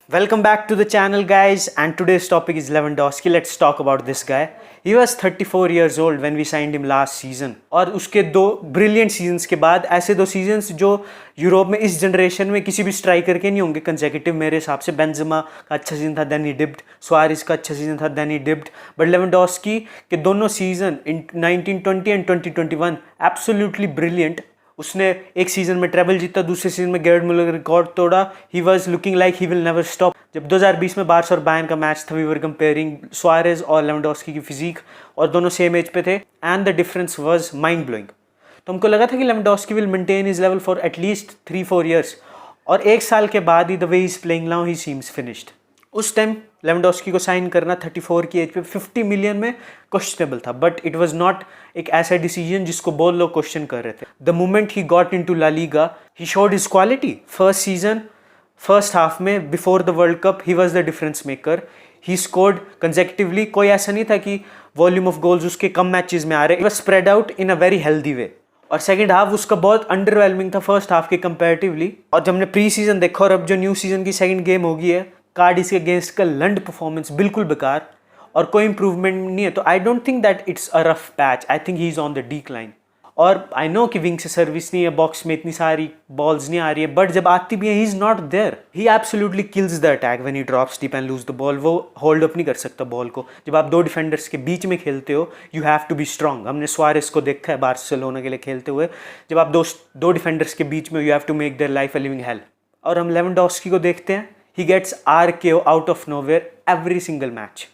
Welcome back to the channel, guys, and today's topic is Lewandowski. Let's talk about this guy. He was 34 years old when we signed him last season. और उसके दो brilliant seasons के बाद ऐसे दो seasons जो Europe में इस जनरेशन में किसी भी स्ट्राइकर के नहीं होंगे कंसेक्यूटिव मेरे हिसाब से। बेंजेमा का अच्छा सीजन था, देन ही डिप्ड। सुआरेज का अच्छा सीजन था, then he dipped. But Lewandowski के दोनों season in 1920 and 2021 absolutely brilliant. उसने एक सीजन में ट्रेबल जीता, दूसरे सीजन में गेर्ड मुलर रिकॉर्ड तोड़ा। He was looking like he will never stop. जब 2020 में बार्सा और बायर्न का मैच था, वी वर कंपेयरिंग सुआरेज और लेवेंडोस्की की फिजिक, और दोनों सेम एज पे थे, and the difference was mind blowing. तो हमको लगा था कि Lewandowski will maintain his level for at least 3-4 years, और एक साल के बाद ही the way he is playing now he seems finished. उस टाइम लेवेंडोस्की को साइन करना 34 की एज पे 50 मिलियन में क्वेश्चनेबल था, बट इट वाज नॉट एक ऐसा डिसीजन जिसको बहुत लोग क्वेश्चन कर रहे थे। The moment he got into La Liga, he showed his quality. First season first half में before the World Cup he was the difference maker. He scored consecutively. कोई ऐसा नहीं था कि वॉल्यूम ऑफ गोल्स उसके कम मैचेस में आ रहे, it was spread out in a very healthy way. और सेकंड हाफ उसका बहुत अंडरवेलमिंग था फर्स्ट हाफ के कंपैरेटिवली। और जब हमने प्री सीजन देखा और अब जो न्यू सीजन की सेकंड गेम होगी है, कार्डिस के अगेंस्ट का लंड परफॉर्मेंस बिल्कुल बेकार और कोई इंप्रूवमेंट नहीं है। तो I don't think that it's a rough patch, I think he is on the decline. और आई नो कि विंग से सर्विस नहीं है, बॉक्स में इतनी सारी बॉल्स नहीं आ रही है, बट जब आती भी है he is not there. He absolutely kills the attack when he drops deep and lose the ball. वो होल्ड अप नहीं कर सकता बॉल को। जब आप दो डिफेंडर्स के बीच में खेलते हो, you have to be strong. हमने सुआरेज को देखा है बार्सिलोना के लिए खेलते हुए। जब आप दो डिफेंडर्स के बीच में, you have to make their life a living hell. और हम लेवेंडोस्की को देखते हैं, he gets RKO out of nowhere every single match।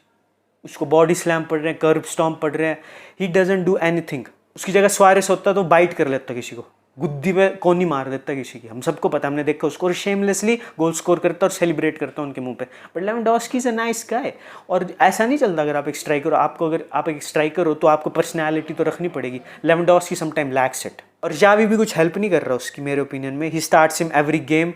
उसको बॉडी स्लैम पड़ रहे हैं, कर्ब स्टॉम्प पड़ रहे हैं, he doesn't do anything। उसकी जगह सुआरेज होता तो बाइट कर लेता किसी को, गुद्दी में कोनी मार देता किसी की। हम सबको पता, हमने देखा उसको, और शेमलेसली गोल स्कोर करता और सेलिब्रेट करता उनके मुंह पे। But Lewandowski is a nice guy. और ऐसा नहीं चलता, अगर आप एक स्ट्राइकर हो, अगर आप एक स्ट्राइकर हो तो आपको पर्सनैलिटी तो रखनी पड़ेगी। Lewandowski sometime lakhs it. और जावी भी कुछ हेल्प नहीं कर रहा उसकी, मेरे ओपिनियन में। He starts him every game,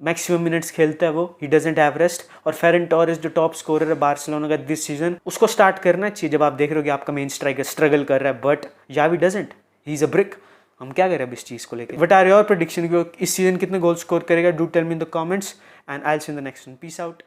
maximum minutes खेलता है वो, ही डजंट हैव रेस्ट। और फेरन टोरेस जो टॉप स्कोरर है बार्सिलोना का दिस सीजन, उसको स्टार्ट करना चाहिए जब आप देख रहे हो कि आपका मेन स्ट्राइकर स्ट्रगल कर रहा है। बट यावी doesn't, he is a brick. हम क्या करें अब इस चीज़ को लेकर? वट आर योर प्रेडिक्शन, इस सीजन कितने गोल स्कोर करेगा? Do tell me in the comments and I will see in the next one. Peace out.